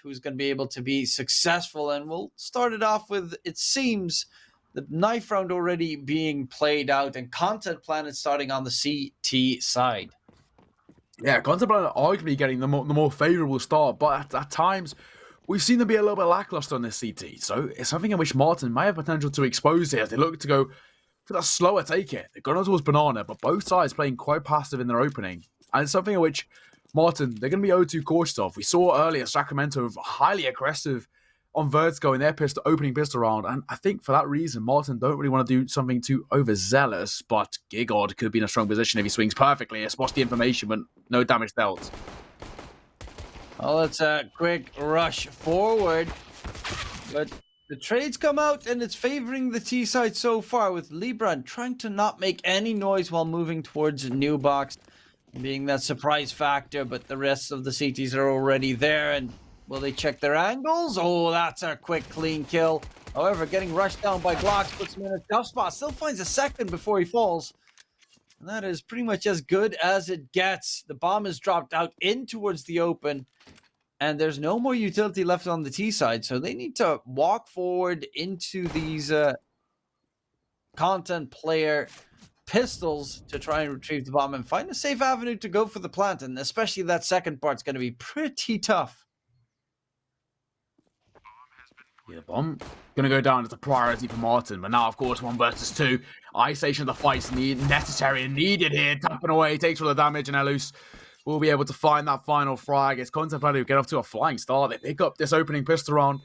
who's going to be able to be successful. And we'll start it off with, it seems, the knife round already being played out and Content Planet starting on the CT side. Yeah, Content Planet arguably getting the more favorable start, but at times we've seen them be a little bit lackluster on this CT. So it's something in which Marten may have potential to expose here as they look to go for that slower take here. They've gone on towards Banana, but both sides playing quite passive in their opening. And it's something in which Marten, they're going to be 0-2 cautious of. We saw earlier Sacramento highly aggressive on Vertigo in their opening pistol round, and I think for that reason, Marten don't really want to do something too overzealous, but Gigod could be in a strong position if he swings perfectly, spots the information, but no damage dealt. Well, it's a quick rush forward, but the trades come out, and it's favoring the T side so far, with Libran trying to not make any noise while moving towards New Box, being that surprise factor, but the rest of the CTs are already there, and will they check their angles? Oh, that's a quick, clean kill. However, getting rushed down by Glocks puts him in a tough spot. Still finds a second before he falls. And that is pretty much as good as it gets. The bomb is dropped out in towards the open. And there's no more utility left on the T side. So they need to walk forward into these content player pistols to try and retrieve the bomb and find a safe avenue to go for the plant. And especially that second part's going to be pretty tough. Yeah, the bomb going to go down as a priority for Marten, but now, of course, 1 versus 2. Isolation of the fights necessary and needed here. Tapping away, takes all the damage, and Elus will be able to find that final frag. It's Contemplated who get off to a flying start. They pick up this opening pistol round,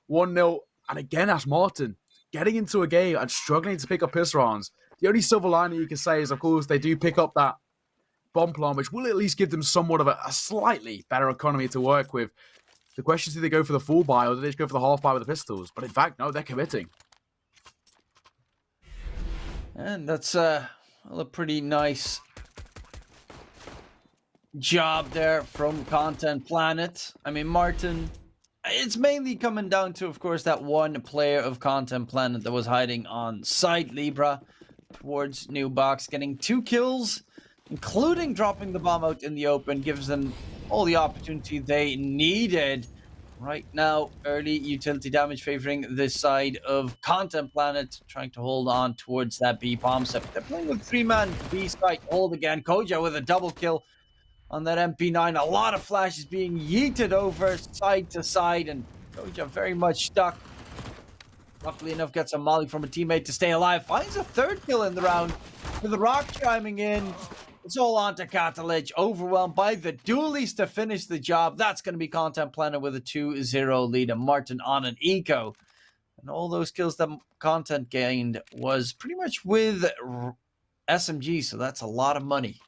1-0, and again, that's Marten getting into a game and struggling to pick up pistol rounds. The only silver lining you can say is, of course, they do pick up that bomb plan, which will at least give them somewhat of a slightly better economy to work with. The question is, do they go for the full buy or do they just go for the half buy with the pistols? But in fact, no, they're committing. And that's a pretty nice job there from Content Planet. I mean, Marten, it's mainly coming down to, of course, that one player of Content Planet that was hiding on site, Libra, towards New Box, getting 2 kills, including dropping the bomb out in the open, gives them all the opportunity they needed. Right now, early utility damage favoring this side of Content Planet, trying to hold on towards that B bomb set. They're playing with 3-man B site hold again. Koja with a double kill on that MP9. A lot of flashes being yeeted over side to side, and Koja very much stuck. Luckily enough, gets a molly from a teammate to stay alive. Finds a 3rd kill in the round with the rock chiming in. It's all on to Catalyst, overwhelmed by the dualies to finish the job. That's going to be Content Planet with a 2-0 lead, and Marten on an eco. And all those kills that Content gained was pretty much with SMG, so that's a lot of money.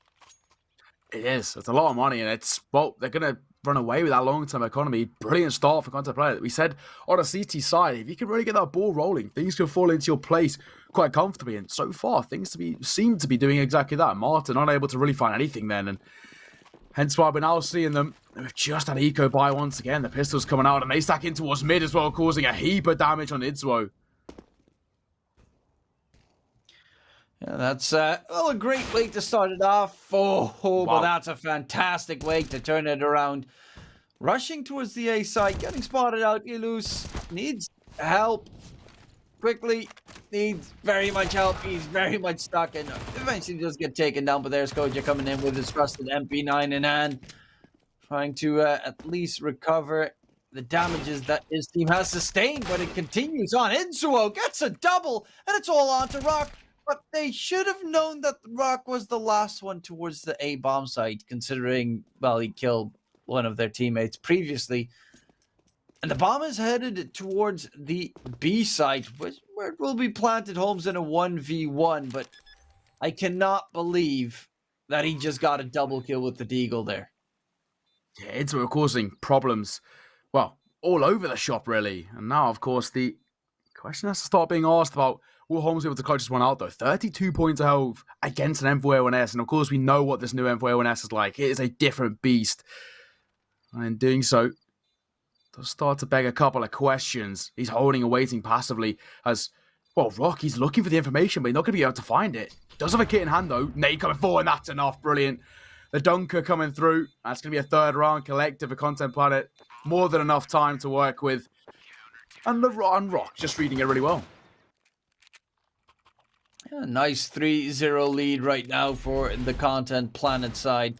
It is. It's a lot of money, and it's, well, they're going to run away with that long-term economy. Brilliant start for Content Planet. We said on a CT side, if you can really get that ball rolling, things can fall into your place quite comfortably, and so far things seem to be doing exactly that. Marten unable to really find anything then, and hence why we're now seeing them with just an eco buy once again. The pistols coming out, and they stack in towards mid as well, causing a heap of damage on Idzwo. Yeah, that's a great way to start it off. Oh, wow. But that's a fantastic way to turn it around. Rushing towards the A side, getting spotted out. Ilus needs help quickly. Needs very much help. He's very much stuck and eventually does get taken down. But there's Koja coming in with his trusted MP9 in hand, trying to at least recover the damages that his team has sustained. But it continues on. Izuo gets a double, and it's all on to Rock. But they should have known that Rock was the last one towards the A bomb site, considering, well, he killed one of their teammates previously. And the bomb is headed towards the B site, where it will be planted Holmes in a 1v1. But I cannot believe that he just got a double kill with the Deagle there. Yeah, it's causing problems, well, all over the shop, really. And now, of course, the question has to start being asked about, will Holmes be able to clutch this one out, though? 32 points of health against an M4A1S. And, of course, we know what this new M4A1S is like. It is a different beast. And in doing so, does start to beg a couple of questions. He's holding and waiting passively as, well, Rock, he's looking for the information, but he's not going to be able to find it. Does have a kit in hand, though. Nate coming forward, and that's enough. Brilliant. The Dunker coming through. That's going to be a 3rd round collective for Content Planet. more than enough time to work with. And Rock just reading it really well. Yeah, nice 3-0 lead right now for the Content Planet side.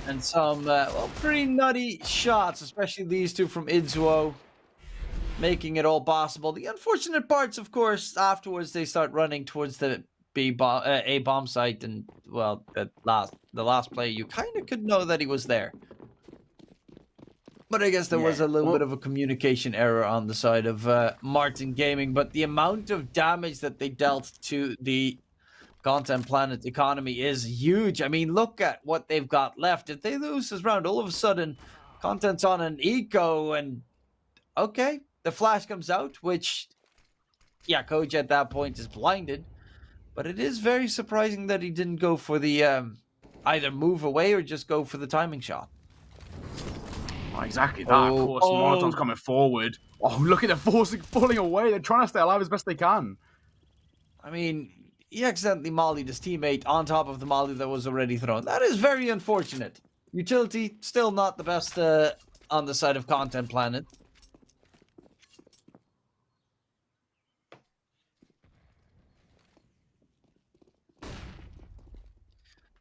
And some pretty nutty shots, especially these two from Idzuo, making it all possible. The unfortunate parts, of course, afterwards they start running towards the A bomb site, and well, the last play, you kind of could know that he was there. But I guess there was a little bit of a communication error on the side of Marten Gaming. But the amount of damage that they dealt to the Content Planet economy is huge. I mean, look at what they've got left. If they lose this round, all of a sudden, Content's on an eco, and okay, the flash comes out, which, yeah, Koji at that point is blinded. But it is very surprising that he didn't go for the either move away or just go for the timing shot. Oh, exactly that. Of course, Marten's coming forward. Oh, look at them falling away. They're trying to stay alive as best they can. I mean, he accidentally mollied his teammate on top of the molly that was already thrown. That is very unfortunate. Utility, still not the best on the side of Content Planet.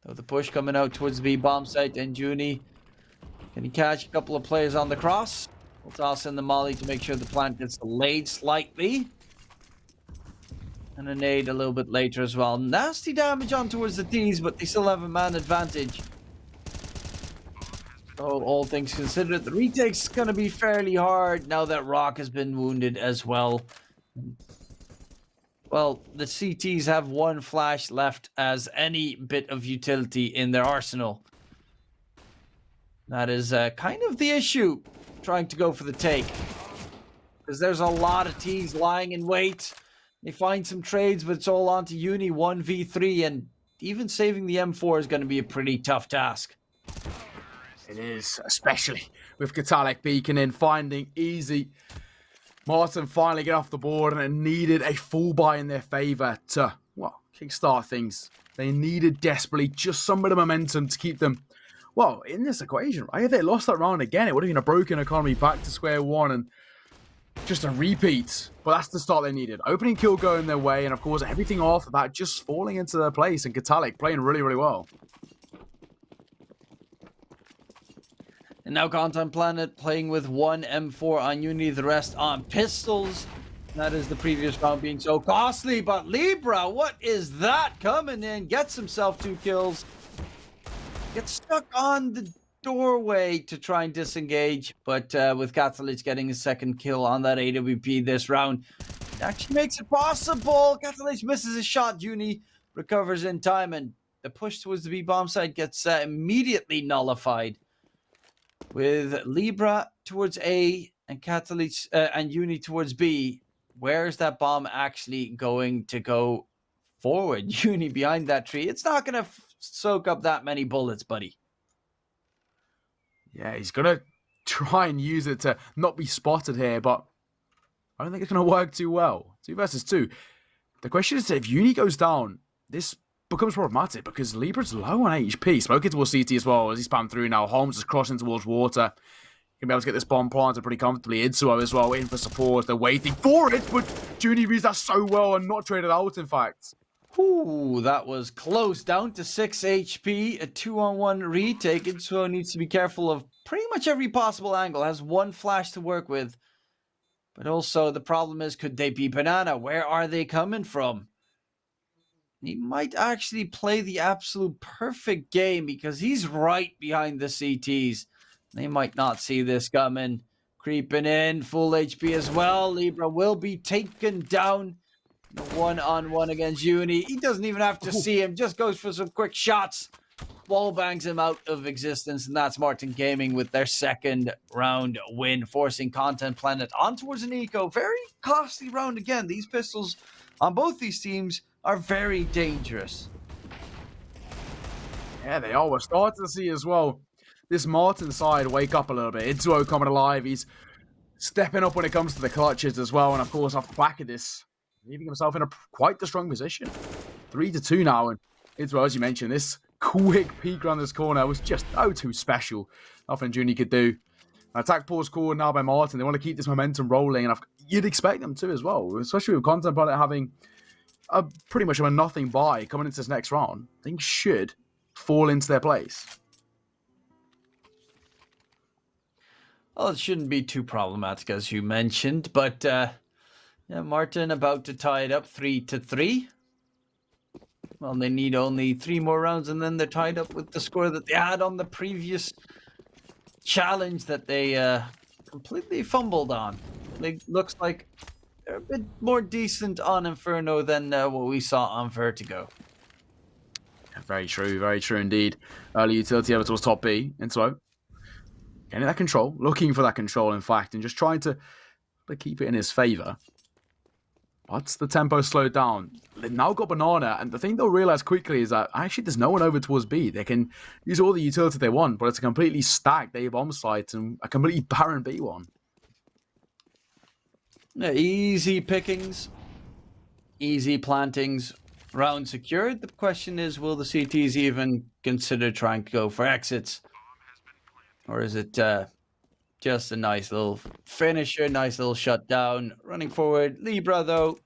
So the push coming out towards the B bomb site, and Juni, can he catch a couple of players on the cross? We'll toss in the molly to make sure the plant gets delayed slightly. And a nade a little bit later as well. Nasty damage on towards the T's, but they still have a man advantage. So all things considered, the retake's going to be fairly hard now that Rock has been wounded as well. Well, the CTs have one flash left as any bit of utility in their arsenal. That is kind of the issue, trying to go for the take. Because there's a lot of T's lying in wait. They find some trades, but it's all on to Uni 1v3, and even saving the M4 is going to be a pretty tough task. It is, especially with Katalik beacon in, finding easy. Marten finally get off the board, and it needed a full buy in their favour to, well, kickstart things. They needed desperately just some bit of momentum to keep them, well, in this equation, right? If they lost that round again, it would have been a broken economy back to square one and just a repeat. But that's the start they needed. Opening kill going their way, and of course, everything after that just falling into their place, and Katalik playing really, really well. And now Content Planet playing with one M4 on Uni, the rest on pistols. That is the previous round being so costly, but Libra, what is that coming in? Gets himself 2 kills. Gets stuck on the doorway to try and disengage, but with Catalyst getting his second kill on that AWP this round, it actually makes it possible. Catalyst misses his shot. Uni recovers in time, and the push towards the B bomb side gets immediately nullified. With Libra towards A and Catalyst and Uni towards B, where is that bomb actually going to go forward? Uni behind that tree. It's not going to soak up that many bullets, buddy. Yeah, he's going to try and use it to not be spotted here, but I don't think it's going to work too well. 2 versus 2. The question is, if Uni goes down, this becomes problematic because Libra's low on HP. Smoking towards CT as well as he spammed through now. Holmes is crossing towards water. Gonna be able to get this bomb planted pretty comfortably. Idzuo as well, in for support. They're waiting for it, but Juni reads that so well and not traded out, in fact. Ooh, that was close. Down to 6 HP. A 2-on-1 retake. Idzuo needs to be careful of pretty much every possible angle. Has one flash to work with. But also, the problem is, could they be Banana? Where are they coming from? He might actually play the absolute perfect game because he's right behind the CTs. They might not see this coming. Creeping in, full HP as well. Libra will be taken down. The 1-on-1 against Uni. He doesn't even have to see him. Just goes for some quick shots. Wall bangs him out of existence. And that's Marten Gaming with their second round win. Forcing Content Planet on towards an eco. Very costly round again. These pistols on both these teams are very dangerous. Yeah, they are. We're starting to see as well this Marten side wake up a little bit. Idzuo coming alive. He's stepping up when it comes to the clutches as well. And of course, off the back of this, leaving himself in quite the strong position. 3-2 now. And Idzuo, as you mentioned, this quick peek around this corner was just too special. Nothing Juni could do. Attack pause call now by Marten. They want to keep this momentum rolling, and you'd expect them to as well, especially with Content Planet having a pretty much of a nothing buy coming into this next round. Things should fall into their place. Well, it shouldn't be too problematic, as you mentioned, but yeah, Marten about to tie it up 3-3. Well, they need only 3 more rounds, and then they're tied up with the score that they had on the previous challenge that they completely fumbled on. It looks like they're a bit more decent on Inferno than what we saw on Vertigo. Very true indeed. Early utility over towards top B, and so getting that control, looking for that control, in fact, and just trying to keep it in his favor. But the tempo slowed down. They've now got Banana, and the thing they'll realize quickly is that actually there's no one over towards B. They can use all the utility they want, but it's a completely stacked A bomb site and a completely barren B one. Yeah, easy pickings, easy plantings, round secured. The question is, will the CTs even consider trying to go for exits? Or is it just a nice little finisher, nice little shutdown? Running forward, Libra though,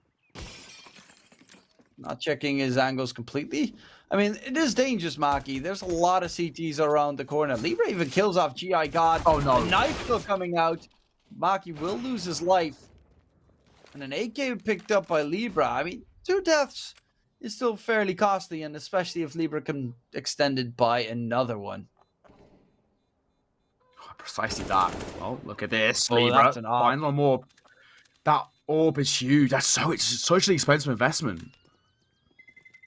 not checking his angles completely. I mean, it is dangerous, Maki. There's a lot of CTs around the corner. Libra even kills off GI God. Oh no. A knife still coming out. Maki will lose his life. And an AK picked up by Libra. I mean, 2 deaths is still fairly costly, and especially if Libra can extend it by another one. Precisely that. Well, look at this. Oh, Libra. that's an orb. Final more. That orb is huge. It's such an expensive investment.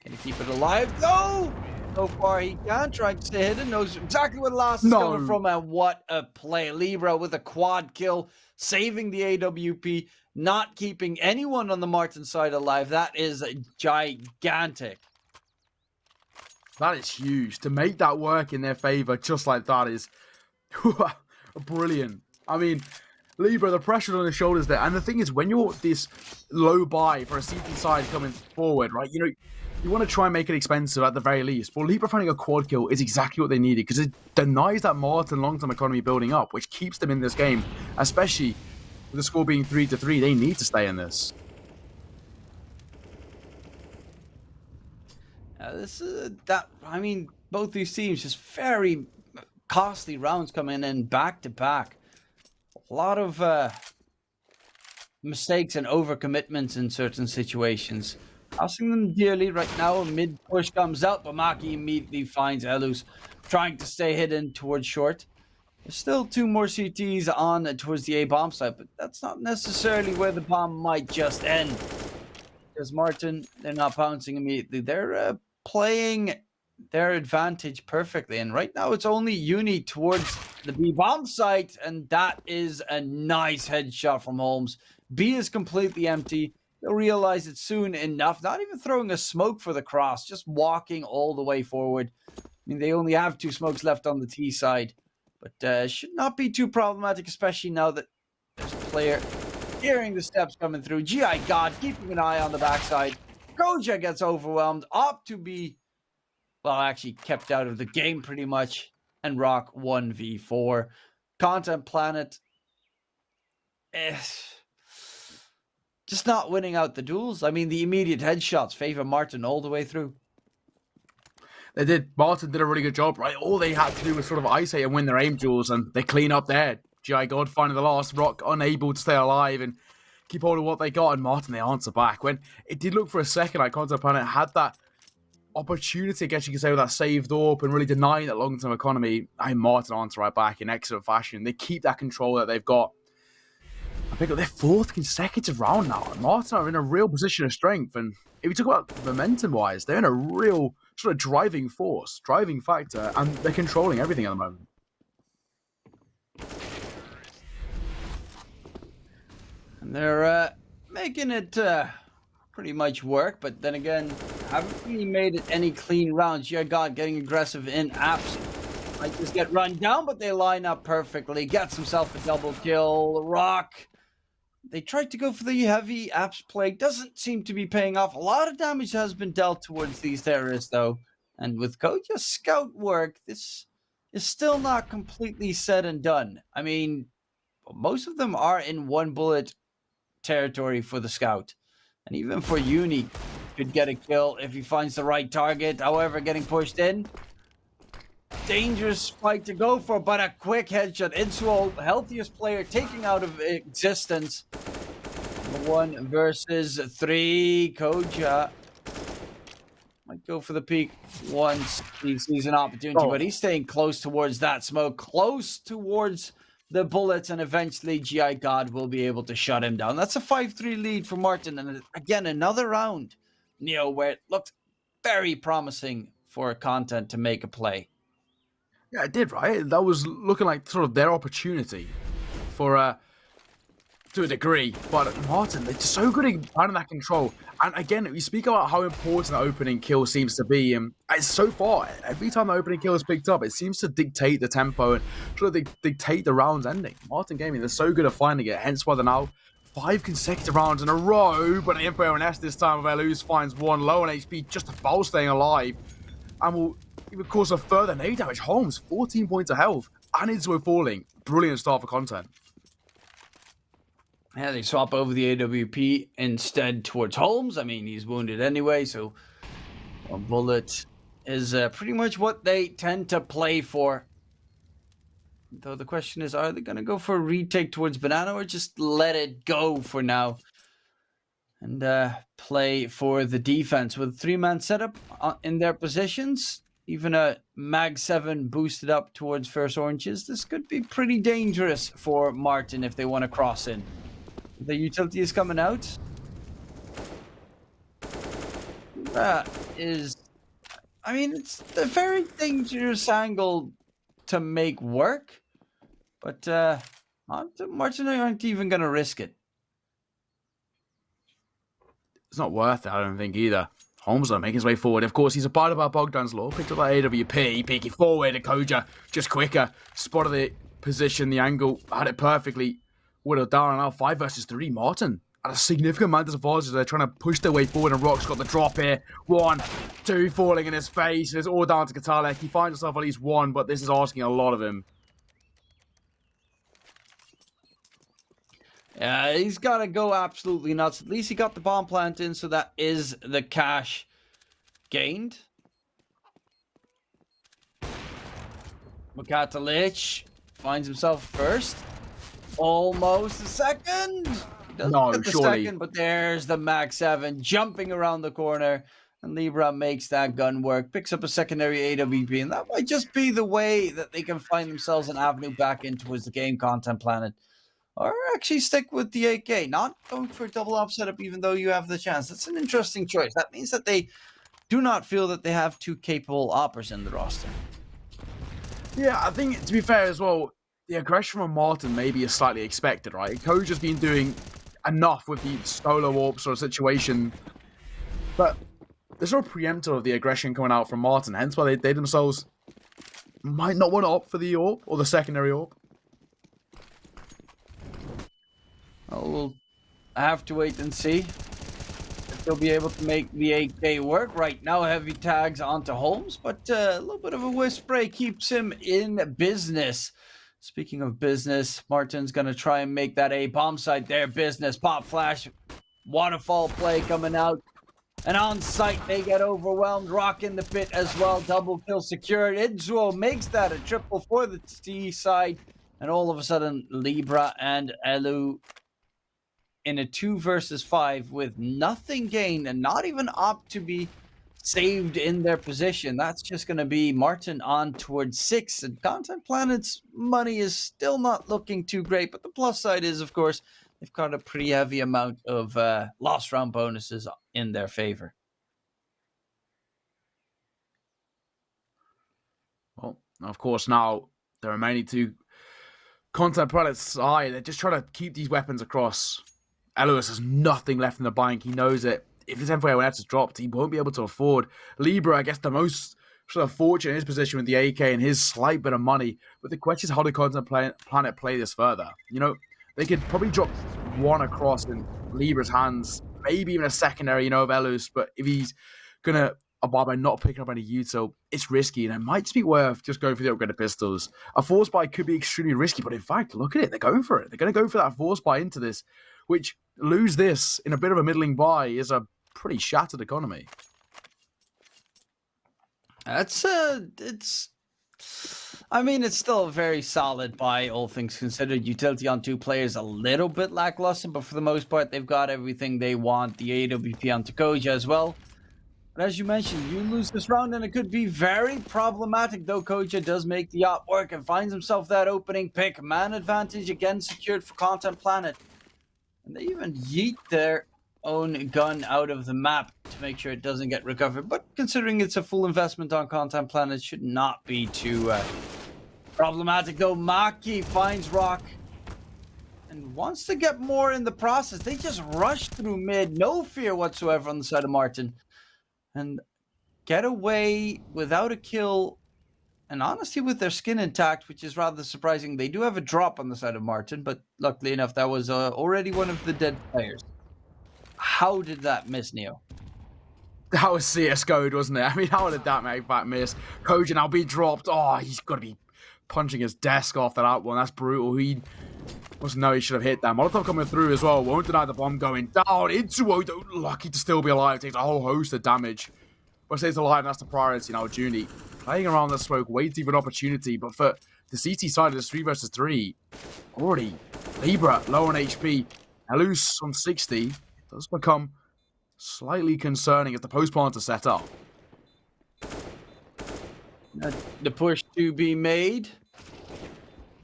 Can he keep it alive? No! So far, he can. Trying to stay hidden. Knows exactly where the last is coming from. And what a play. Libra with a quad kill. Saving the AWP. Not keeping anyone on the Marten side alive. That is gigantic. That is huge. To make that work in their favor just like that is brilliant. I mean, Libra, the pressure on his shoulders there. And the thing is, when you're this low buy for a CT side coming forward, right, you know, you want to try and make it expensive at the very least. Well, Libra finding a quad kill is exactly what they needed, because it denies that Marten long-term economy building up, which keeps them in this game, especially with the score being 3-3. They need to stay in this. I mean, both these teams just very costly rounds coming in back to back. A lot of mistakes and overcommitments in certain situations, costing them dearly. Right now, a mid push comes out, but Maki immediately finds Elus trying to stay hidden towards short. There's still 2 more CTs on towards the A bomb site, but that's not necessarily where the bomb might just end. Because Marten, they're not bouncing immediately. They're playing their advantage perfectly, and right now it's only Uni towards the B bomb site, and that is a nice headshot from Holmes. B is completely empty. They'll realize it soon enough. Not even throwing a smoke for the cross, just walking all the way forward. I mean, they only have 2 smokes left on the T side, but should not be too problematic, especially now that there's a player hearing the steps coming through. GI God keeping an eye on the backside. Koja gets overwhelmed, opt to be, well, actually kept out of the game pretty much, and Rock 1v4. Content Planet just not winning out the duels. I mean, the immediate headshots favor Marten all the way through. They did. Marten did a really good job, right? All they had to do was sort of isolate and win their aim duels, and they clean up there. GI God finding the last. Rock unable to stay alive and keep hold of what they got, and Marten, they answer back. When it did look for a second like Content Planet had that opportunity, I guess you could say, with that saved orb and really denying that long-term economy, Marten answer right back in excellent fashion. They keep that control that they've got. I think their 4th consecutive round now. Marten are in a real position of strength, and if you talk about momentum-wise, they're in a real sort of driving force, driving factor, and they're controlling everything at the moment. And they're making it pretty much work, but then again, haven't really made it any clean rounds. Yeah, God, getting aggressive in apps. Might just get run down, but they line up perfectly. Gets himself a double kill. Rock. They tried to go for the heavy apps play. Doesn't seem to be paying off. A lot of damage has been dealt towards these terrorists, though. And with Koja's scout work, this is still not completely said and done. I mean, most of them are in one bullet territory for the scout. And even for Uni, could get a kill if he finds the right target. However, getting pushed in. Dangerous fight to go for, but a quick headshot. Insual, healthiest player, taking out of existence. 1 versus 3. Koja might go for the peak once he sees an opportunity, but he's staying close towards that smoke, close towards the bullets, and eventually GI God will be able to shut him down. That's a 5-3 lead for Marten, and again, another round, Neo, where it looked very promising for Content to make a play. Yeah, it did, right? That was looking like sort of their opportunity for to a degree, but Marten, they're just so good at finding that control. And again, we speak about how important the opening kill seems to be, and so far, every time the opening kill is picked up, it seems to dictate the tempo and sort of dictate the round's ending. Marten Gaming, they're so good at finding it, hence why they're now 5 consecutive rounds in a row, but Info and S this time with Elus finds 1 low on HP, just about staying alive, and will even cause a further nade damage. Holmes, 14 points of health, and Inzo falling. Brilliant start for Content. Yeah, they swap over the AWP instead towards Holmes. I mean, he's wounded anyway, so a bullet is pretty much what they tend to play for. Though the question is, are they going to go for a retake towards Banana or just let it go for now and play for the defense with a 3-man setup in their positions? Even a Mag 7 boosted up towards First Oranges. This could be pretty dangerous for Marten if they want to cross in. The utility is coming out. That is, I mean, it's a very dangerous angle to make work, but Marten aren't even going to risk it. It's not worth it, I don't think, either. Holmes will make his way forward. Of course, he's a part of our Bogdan's Law. Picked up that AWP, peeking forward, and Koja just quicker. Spotted the position, the angle, had it perfectly. Whittled down, and now 5 versus 3. Marten at a significant amount of advantage. They're trying to push their way forward, and Rock's got the drop here. 1, 2 falling in his face. It's all down to Katalek. He finds himself at least 1, but this is asking a lot of him. Yeah, he's got to go absolutely nuts. At least he got the bomb plant in, so that is the cash gained. Makatalich finds himself first. Almost a second. He doesn't get the surely. second, but there's the Mag 7 jumping around the corner. And Libra makes that gun work, picks up a secondary AWP, and that might just be the way that they can find themselves an avenue back in towards the game Content Planet. Or actually stick with the AK, not going for a double op setup even though you have the chance. That's an interesting choice. That means that they do not feel that they have 2 capable oppers in the roster. Yeah, I think, to be fair as well, the aggression from Marten maybe is slightly expected, right? Koja's been doing enough with the solo warp sort of situation, but there's no preemptor of the aggression coming out from Marten, hence why they themselves might not want to opt for the AWP or the secondary AWP. Well, we'll have to wait and see if they'll be able to make the 8K work. Right now, heavy tags onto Holmes, but a little bit of a whiff spray keeps him in business. Speaking of business, Marten's going to try and make that A bomb site their business. Pop flash, waterfall play coming out. And on site, they get overwhelmed. Rock in the pit as well. Double kill secured. Idzuo makes that a triple for the T side. And all of a sudden, Libra and Elu in a 2 versus 5 with nothing gained and not even opt to be saved in their position. That's just going to be Marten on towards 6. And Content Planet's money is still not looking too great. But the plus side is, of course, they've got a pretty heavy amount of lost round bonuses in their favor. Well, of course, now the remaining 2 Content Planet's side, they're just trying to keep these weapons across. Elois has nothing left in the bank. He knows it. If this M4A1F is dropped, he won't be able to afford. Libra, I guess, the most sort of fortunate in his position with the AK and his slight bit of money. But the question is, how do Content Planet play this further? You know, they could probably drop 1 across in Libra's hands, maybe even a secondary, of Elois. But if he's going to by not picking up any util, it's risky, and it might just be worth just going for the upgraded pistols. A force buy could be extremely risky, but in fact, look at it. They're going for it. They're going to go for that force buy into this, which lose this in a bit of a middling buy is a pretty shattered economy. It's I mean, it's still a very solid buy, all things considered. Utility on 2 players a little bit lackluster, but for the most part, they've got everything they want. The AWP on Takoja as well. But as you mentioned, you lose this round, and it could be very problematic, though Koja does make the op work and finds himself that opening pick. Man advantage again secured for Content Planet. And they even yeet their own gun out of the map to make sure it doesn't get recovered. But considering it's a full investment on Content Planet, it should not be too problematic, though. Maki finds Rock and wants to get more in the process. They just rush through mid, no fear whatsoever on the side of Marten, and get away without a kill, and honestly with their skin intact, which is rather surprising. They do have a drop on the side of Marten, but luckily enough, that was already one of the dead players. How did that miss, Neo? That was CSGO'd, wasn't it? I mean, how did that make that miss? Koja now be dropped. Oh, he's got to be punching his desk after that one. That's brutal. He must know he should have hit that. Molotov coming through as well. Won't deny the bomb going down. Into lucky to still be alive. Takes a whole host of damage. But stays alive, and that's the priority now. Junie playing around the smoke, waiting for an opportunity. But for the CT side of this 3 versus 3, already Libra low on HP. Elus on 60. It does become slightly concerning as the post-planter set up. The push to be made.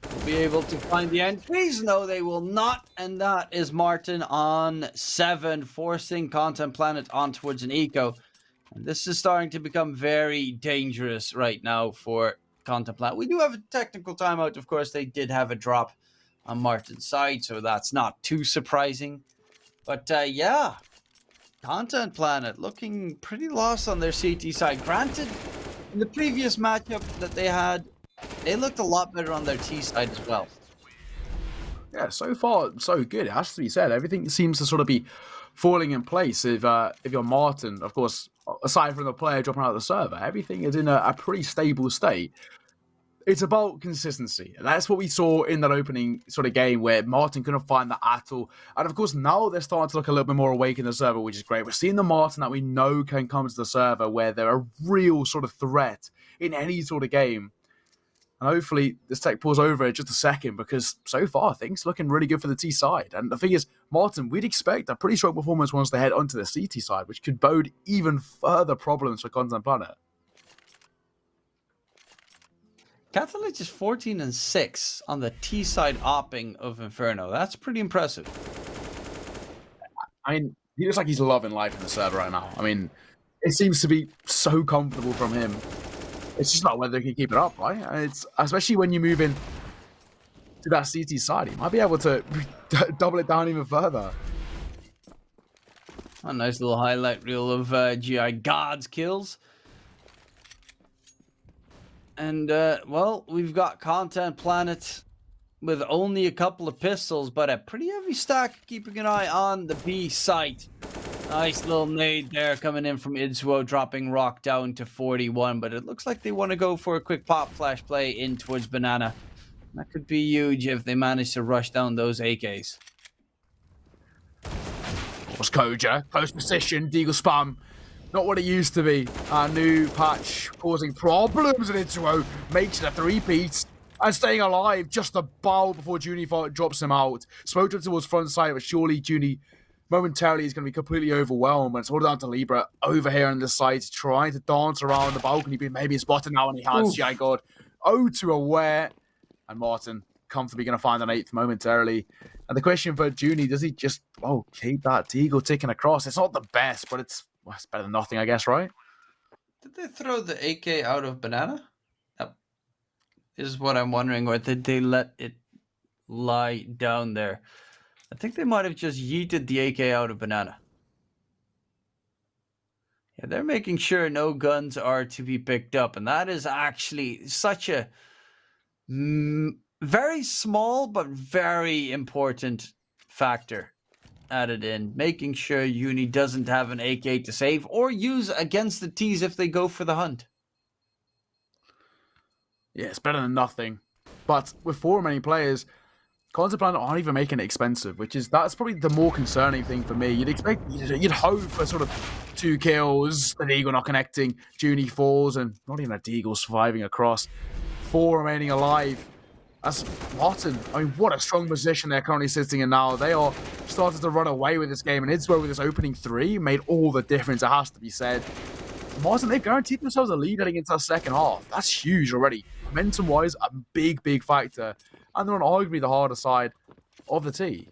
Will be able to find the entries. No, they will not. And that is Marten on 7, forcing Content Planet on towards an eco. And this is starting to become very dangerous right now for Content Planet. We do have a technical timeout, of course. They did have a drop on Marten's side, so that's not too surprising. But yeah, Content Planet looking pretty lost on their CT side. Granted, in the previous matchup that they had, they looked a lot better on their T side as well. Yeah, so far, so good. It has to be said. Everything seems to sort of be falling in place. If you're Marten, of course, aside from the player dropping out of the server, everything is in a pretty stable state. It's about consistency. And that's what we saw in that opening sort of game where Marten couldn't find that at all. And of course, now they're starting to look a little bit more awake in the server, which is great. We're seeing the Marten that we know can come to the server where they're a real sort of threat in any sort of game. And hopefully this tech pulls over in just a second, because so far things looking really good for the T side. And the thing is, Marten, we'd expect a pretty strong performance once they head onto the CT side, which could bode even further problems for Content Planet. Catholic is 14-6 on the T side opping of Inferno. That's pretty impressive. I mean, he looks like he's loving life in the server right now. I mean, it seems to be so comfortable from him. It's just not whether he can keep it up, right? It's especially when you move in to that CT side, he might be able to double it down even further. A nice little highlight reel of GI God's kills. And, well, we've got Content Planet with only a couple of pistols, but a pretty heavy stack, keeping an eye on the B site. Nice little nade there coming in from Idzuo, dropping Rock down to 41, but it looks like they want to go for a quick pop flash play in towards Banana. That could be huge if they manage to rush down those AKs. Was Koja, close position, Deagle spam. Not what it used to be. Our new patch causing problems, and Idzuo makes it a 3-piece. And staying alive just a bow before Junie drops him out. Smoke up towards front side, but surely Junie momentarily is going to be completely overwhelmed. And it's all down to Libra over here on the side, trying to dance around the balcony, but maybe spotted now, and he has GI God 0-2 aware. And Marten comfortably going to find an 8th momentarily. And the question for Junie, does he just keep that Deagle ticking across? It's not the best, but it's better than nothing, I guess, right? Did they throw the AK out of Banana? That is what I'm wondering. Or did they let it lie down there? I think they might have just yeeted the AK out of Banana. Yeah, they're making sure no guns are to be picked up. And that is actually such a very small but very important factor added in, making sure Uni doesn't have an AK to save or use against the T's if they go for the hunt. Yeah, it's better than nothing. But with 4 remaining players, Content Planet aren't even making it expensive, that's probably the more concerning thing for me. You'd hope for sort of 2 kills, the Deagle not connecting, Junie falls, and not even a Deagle surviving across. 4 remaining alive. That's Marten. I mean, what a strong position they're currently sitting in now. They are starting to run away with this game, and Idswell with this opening 3 made all the difference, it has to be said. Marten, they've guaranteed themselves a lead heading into the second half. That's huge already. Momentum-wise, a big, big factor. And they're on arguably the harder side of the T.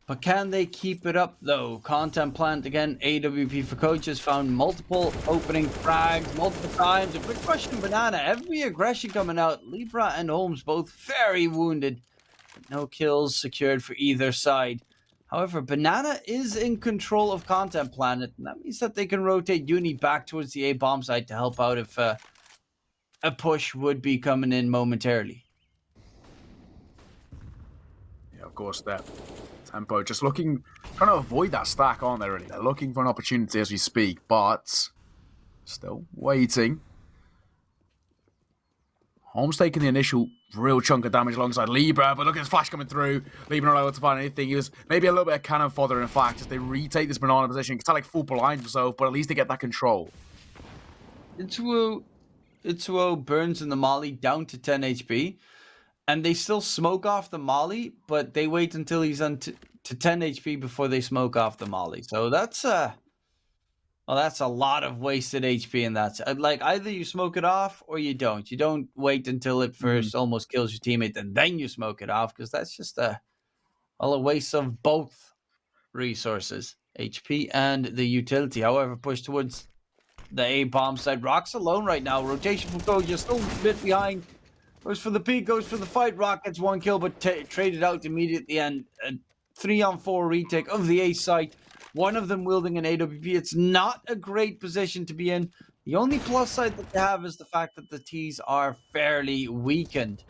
But can they keep it up, though? Content Plant, again, AWP for coaches, found multiple opening frags multiple times. A quick question, Banana. Every aggression coming out. Libra and Holmes both very wounded. No kills secured for either side. However, Banana is in control of Content Planet, and that means that they can rotate Uni back towards the A bomb site to help out if a push would be coming in momentarily. Yeah, of course, that tempo just trying to avoid that stack, aren't they, really? They're looking for an opportunity as we speak, but still waiting. Holmes taking the initial real chunk of damage alongside Libra, but look at his flash coming through. Libra not able to find anything. He was maybe a little bit of cannon fodder, in fact, as they retake this banana position. You can tell, like, full blind himself, but at least they get that control. Itsuo burns in the molly down to 10 HP, and they still smoke off the molly, but they wait until he's on to 10 HP before they smoke off the molly. So that's a lot of wasted HP in that. Like, either you smoke it off or you don't. You don't wait until it first almost kills your teammate and then you smoke it off, because that's just a waste of both resources, HP and the utility. However, push towards the A bomb side. Rock's alone right now. Rotation from Koja, still a bit behind. Goes for the peak, goes for the fight. Rock gets 1 kill, but traded out immediately. And a 3-on-4 retake of the A site. One of them wielding an AWP. It's not a great position to be in. The only plus side that they have is the fact that the T's are fairly weakened.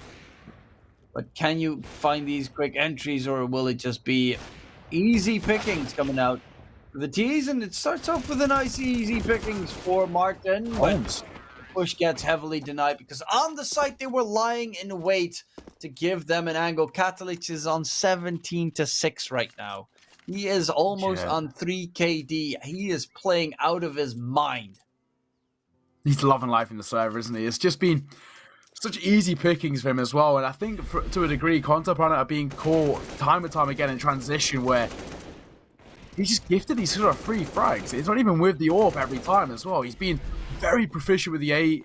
But can you find these quick entries, or will it just be easy pickings coming out for the T's? And it starts off with a nice easy pickings for Marten. Holmes. Push gets heavily denied because on the site they were lying in wait to give them an angle. Catalyx is on 17-6 right now. He is almost on 3 KD. He is playing out of his mind. He's loving life in the server, isn't he? It's just been such easy pickings for him as well. And I think to a degree, Content Planet are being caught time and time again in transition where he's just gifted these sort of free frags. It's not even with the AWP every time as well. He's been very proficient with the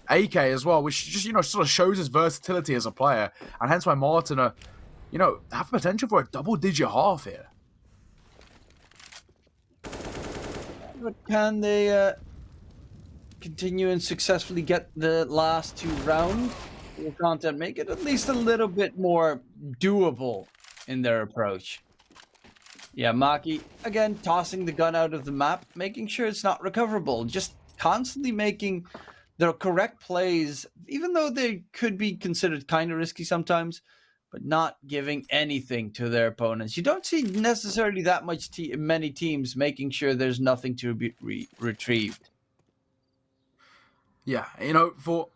AK as well, which just, sort of shows his versatility as a player. And hence why Marten are, have potential for a double-digit half here. But can they continue and successfully get the last 2 rounds? Will Content make it at least a little bit more doable in their approach? Yeah, Maki, again, tossing the gun out of the map, making sure it's not recoverable. Just constantly making the correct plays, even though they could be considered kind of risky sometimes, but not giving anything to their opponents. You don't see necessarily that many teams making sure there's nothing to be retrieved. Yeah, for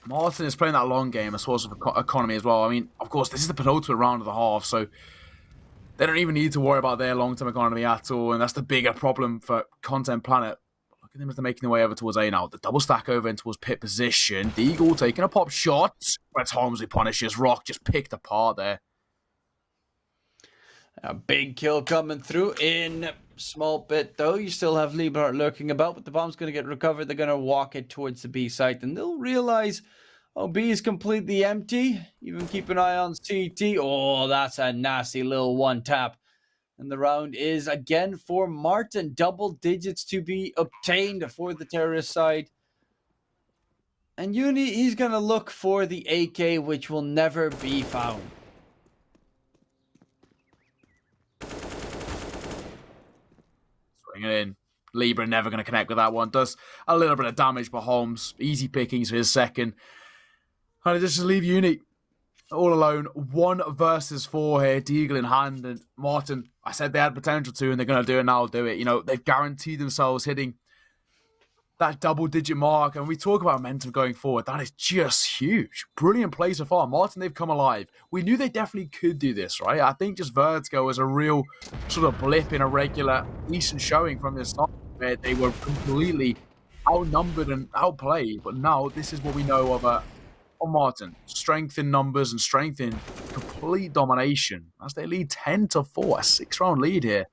Marten is playing that long game, a source of economy as well. I mean, of course, this is the penultimate round of the half, so they don't even need to worry about their long-term economy at all, and that's the bigger problem for Content Planet. Look at them as they're making their way over towards A now. The double stack over in towards pit position. Deagle taking a pop shot. But Holmes punishes. Rock just picked apart there. A big kill coming through in small bit, though. You still have Liebhardt lurking about, but the bomb's going to get recovered. They're going to walk it towards the B site, and they'll realize, B is completely empty. Even keep an eye on CT. Oh, that's a nasty little one tap. And the round is again for Marten. Double digits to be obtained for the terrorist side. And Uni, he's going to look for the AK, which will never be found. Swing it in. Libra never going to connect with that one. Does a little bit of damage, but Holmes, easy pickings for his second. And it just leave Uni all alone, 1 versus 4 here, Deagle in hand, and Marten, I said they had potential to, and they're going to do it, and I'll do it. You know, they've guaranteed themselves hitting that double-digit mark, and we talk about momentum going forward. That is just huge. Brilliant play so far. Marten, they've come alive. We knew they definitely could do this, right? I think just Vertigo was a real sort of blip in a regular, decent showing from this start, where they were completely outnumbered and outplayed, but now this is what we know of Marten. Strength in numbers and strength in complete domination as they lead 10-4, a 6-round lead here.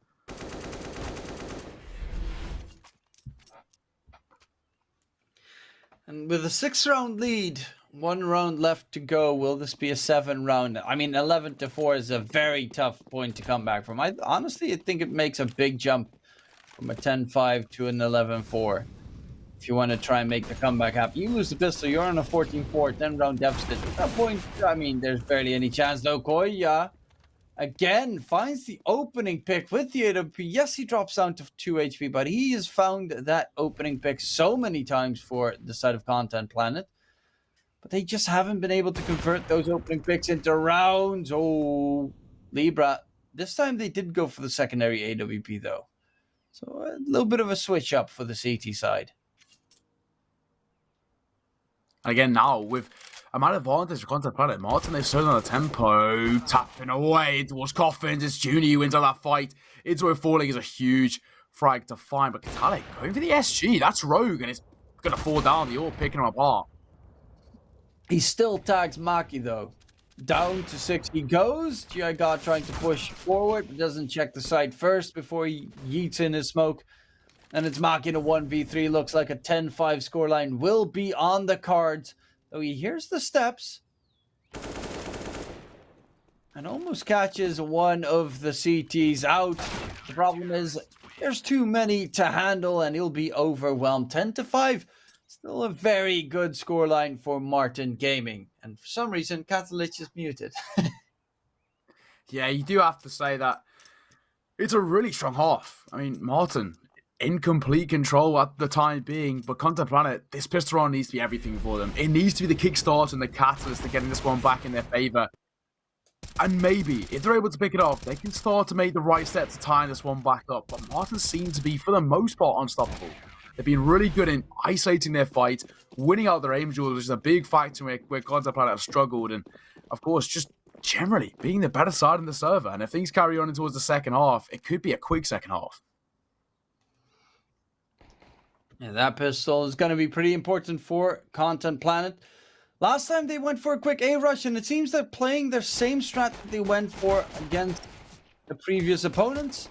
And with a 6-round lead, 1 round left to go, will this be a 7-round? I mean, 11-4 is a very tough point to come back from. I think it makes a big jump from a 10-5 to an 11-4. If you want to try and make the comeback happen, you lose the pistol, you're on a 14-4, 10-round deficit. At that point, I mean, there's barely any chance though. Koya again finds the opening pick with the AWP. Yes, he drops down to 2 HP, but he has found that opening pick so many times for the side of Content Planet. But they just haven't been able to convert those opening picks into rounds. Oh, Libra. This time they did go for the secondary AWP though. So a little bit of a switch up for the CT side. Again, now with amount of advantage for Content Planet, Marten, they've slowed down the tempo, tapping away towards Coffins. It's Juni who wins out that fight. Into falling is a huge frag to find, but Katalik going for the SG. That's Rogue, and it's going to fall down. They're all picking him apart. He still tags Maki though. Down to 6 he goes. GI God trying to push forward, but doesn't check the side first before he yeets in his smoke. And it's Maki in a 1v3. Looks like a 10-5 scoreline will be on the cards. Though he hears the steps. And almost catches one of the CTs out. The problem is there's too many to handle and he'll be overwhelmed. 10-5. Still a very good scoreline for Marten Gaming. And for some reason, Catalyst is muted. Yeah, you do have to say that it's a really strong half. I mean, Marten in complete control at the time being, but Content Planet, this pistol round needs to be everything for them. It needs to be the kickstart and the catalyst to getting this one back in their favor. And maybe, if they're able to pick it up, they can start to make the right steps to tie this one back up. But Marten seem to be, for the most part, unstoppable. They've been really good in isolating their fight, winning out their aim duels, which is a big factor where Content Planet have struggled. And, of course, just generally being the better side in the server. And if things carry on towards the second half, it could be a quick second half. Yeah, that pistol is going to be pretty important for Content Planet. Last time they went for a quick A-rush, and it seems they're playing their same strat that they went for against the previous opponents.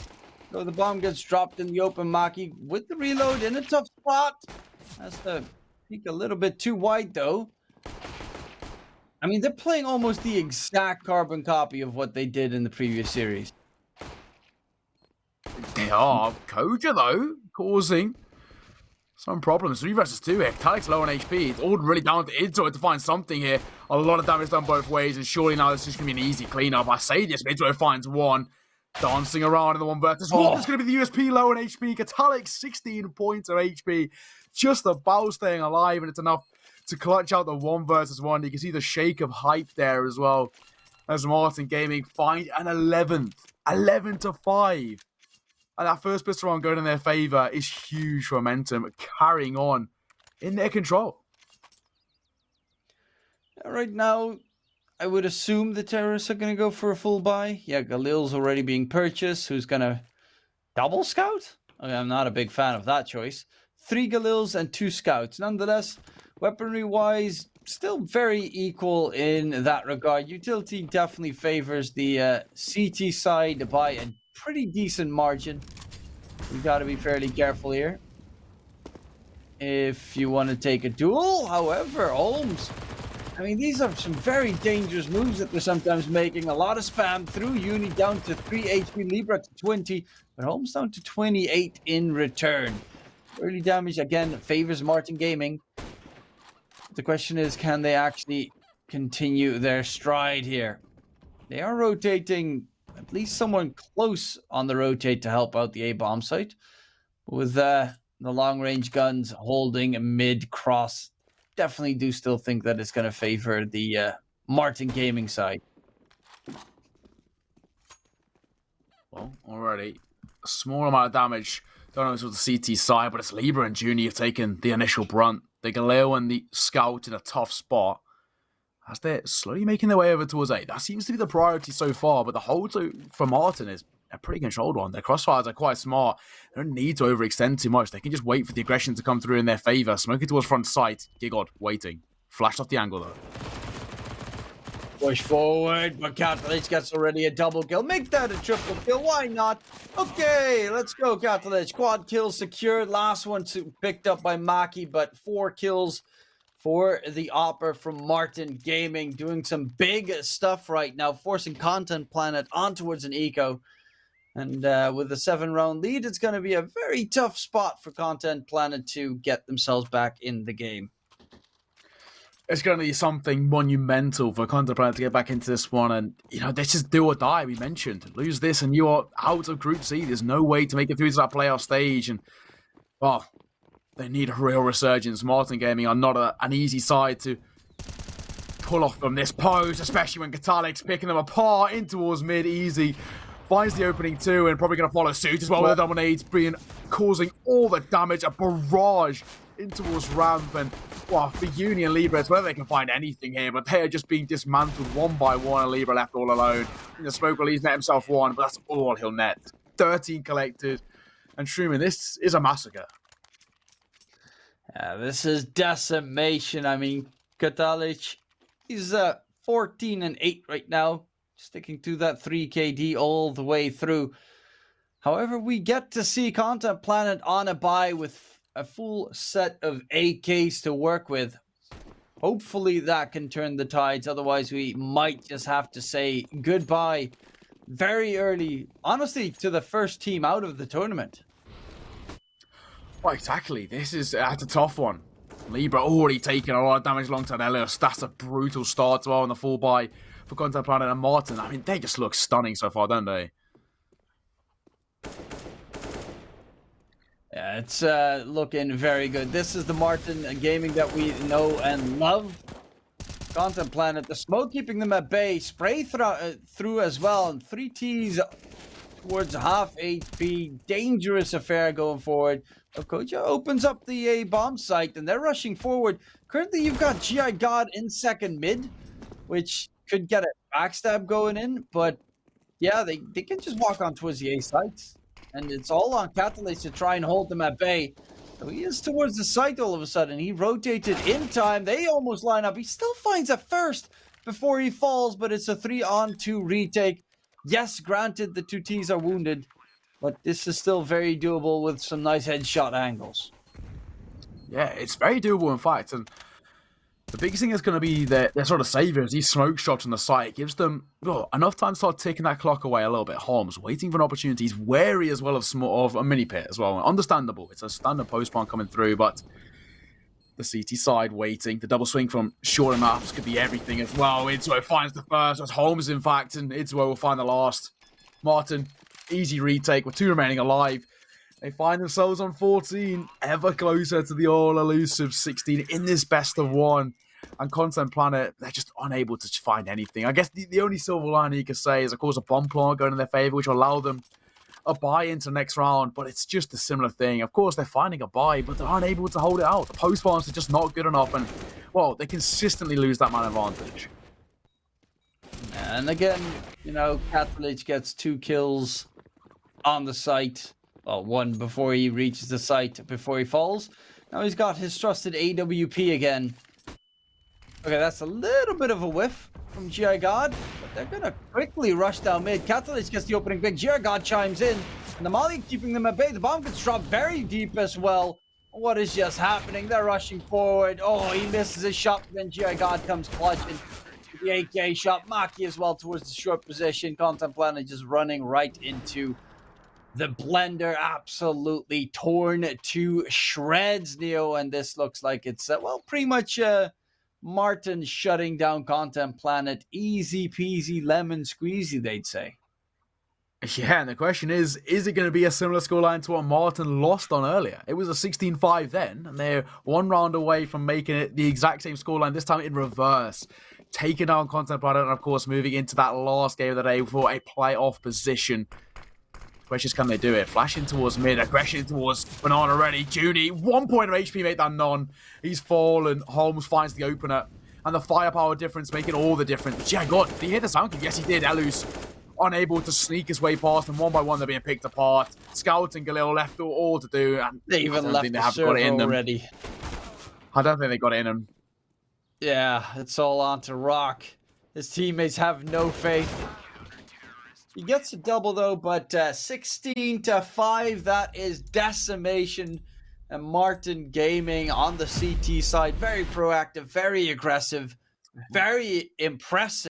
So the bomb gets dropped in the open. Maki with the reload in a tough spot. Has to peek a little bit too wide, though. I mean, they're playing almost the exact carbon copy of what they did in the previous series. They are. Koja, though, causing some problems. 3 versus 2 here. Talik's low on HP. It's all really down to Idzo to find something here. A lot of damage done both ways, and surely now this is going to be an easy cleanup. I say this, Idzo finds one. Dancing around in the 1 versus 1. It's going to be the USP low on HP. Katalik, 16 points of HP. Just about staying alive, and it's enough to clutch out the 1 versus 1. You can see the shake of hype there as well, as Marten Gaming find an 11th. 11-5. And that first pistol round going in their favor is huge momentum, carrying on in their control. Right now, I would assume the terrorists are going to go for a full buy. Yeah, Galil's already being purchased. Who's going to double scout? Okay, I'm not a big fan of that choice. 3 Galils and 2 scouts. Nonetheless, weaponry-wise, still very equal in that regard. Utility definitely favors the CT side by a pretty decent margin. We got to be fairly careful here. If you want to take a duel, however, Holmes. I mean, these are some very dangerous moves that they're sometimes making. A lot of spam through Uni down to 3 HP, Libra to 20, but Holmes down to 28 in return. Early damage, again, favors Marten Gaming. The question is, can they actually continue their stride here? They are rotating at least someone close on the rotate to help out the A-bomb site. With the long-range guns holding mid-cross, definitely do still think that it's going to favor the Marten Gaming side. Well, already a small amount of damage. Don't know if it was the CT side, but it's Libra and Juni have taken the initial brunt. The Galileo and the Scout in a tough spot as they're slowly making their way over towards A. That seems to be the priority so far, but the hold for Marten is a pretty controlled one. Their crossfires are quite smart. They don't need to overextend too much. They can just wait for the aggression to come through in their favor. Smoking towards front sight. Gigod waiting. Flashed off the angle though. Push forward, but Catalyst gets already a double kill. Make that a triple kill. Why not? Okay, let's go, Catalyst. Quad kill secured. Last one picked up by Maki, but 4 kills for the Opera from Marten Gaming. Doing some big stuff right now, forcing Content Planet on towards an eco. And with a 7-round lead, it's going to be a very tough spot for Content Planet to get themselves back in the game. It's going to be something monumental for Content Planet to get back into this one. And, you know, this is do or die, we mentioned. Lose this and you are out of Group C. There's no way to make it through to that playoff stage. And, well, they need a real resurgence. Marten Gaming are not an easy side to pull off from this pose, especially when Catalic's picking them apart in towards mid easy. Finds the opening too and probably going to follow suit as well with the Dominate, causing all the damage, a barrage in towards ramp. And well, for Uni and Libra, it's whether they can find anything here, but they are just being dismantled one by one, and Libra left all alone. The Smoke Release net himself 1, but that's all he'll net. 13 collected. And Truman, this is a massacre. Yeah, this is decimation. I mean, Katalic, he's 14 and 8 right now, sticking to that 3 KD all the way through. However, we get to see Content Planet on a bye with a full set of AKs to work with. Hopefully that can turn the tides. Otherwise, we might just have to say goodbye very early, honestly, to the first team out of the tournament. Well, exactly. This is that's a tough one. Libra already taking a lot of damage alongside Elias. That's a brutal start as well on the full buy for Content Planet and Marten. I mean, they just look stunning so far, don't they? Yeah, it's looking very good. This is the Marten Gaming that we know and love. Content Planet, the smoke keeping them at bay. Spray through as well. And 3 Ts towards half HP. Dangerous affair going forward. Okocha opens up the A bomb site and they're rushing forward. Currently, you've got GI God in second mid, which could get a backstab going in. But yeah, they can just walk on towards the A sites. And it's all on Catalyst to try and hold them at bay. So he is towards the site all of a sudden. He rotated in time. They almost line up. He still finds it first before he falls, but it's a 3-on-2 retake. Yes, granted, the 2 Ts are wounded, but this is still very doable with some nice headshot angles. Yeah, it's very doable, in fact. And the biggest thing is going to be their sort of saviors. These smoke shots on the site gives them enough time to start taking that clock away a little bit. Holmes waiting for an opportunity. He's wary as well of a mini pit as well. Understandable. It's a standard post plant coming through, but the CT side waiting. The double swing from shorter maps could be everything as well. Itzuo finds the first. That's Holmes, in fact, and Itzuo will find the last. Marten, easy retake with 2 remaining alive. They find themselves on 14, ever closer to the all-elusive 16 in this best of 1. And Content Planet, they're just unable to find anything. I guess the only silver lining you could say is, of course, a bomb plant going in their favor, which will allow them a buy into the next round. But it's just a similar thing. Of course, they're finding a buy, but they're unable to hold it out. The post plants are just not good enough. And, well, they consistently lose that man advantage. And again, you know, Catalyst gets 2 kills on the site. Well, 1 before he reaches the site, before he falls. Now he's got his trusted AWP again. Okay, that's a little bit of a whiff from GI God, but they're going to quickly rush down mid. Catalyst gets the opening big. GI God chimes in, and the Molly keeping them at bay. The bomb gets dropped very deep as well. What is just happening? They're rushing forward. Oh, he misses his shot, but then GI God comes clutching. The AK shot. Maki as well towards the short position. Content Planet just running right into the blender, absolutely torn to shreds, Neo. And this looks like it's, well, pretty much Marten shutting down Content Planet. Easy peasy lemon squeezy, they'd say. Yeah, and the question is it going to be a similar scoreline to what Marten lost on earlier? It was a 16-5 then, and they're 1 round away from making it the exact same scoreline, this time in reverse. taking down Content Planet, and of course moving into that last game of the day for a playoff position. Question is, can they do it? Flashing towards mid, aggression towards Banana ready. Judy, 1 point of HP made that none. He's fallen. Holmes finds the opener. And the firepower difference making all the difference. Yeah, God, did he hit the sound kick? Yes, he did. Elus unable to sneak his way past them. One by one, they're being picked apart. Scout and Galil left all to do. And They even left the server already. I don't think they got it in them. Yeah, it's all on to Rock. His teammates have no faith. He gets a double though, but 16-5, that is decimation. And Marten Gaming on the CT side, very proactive, very aggressive, very impressive.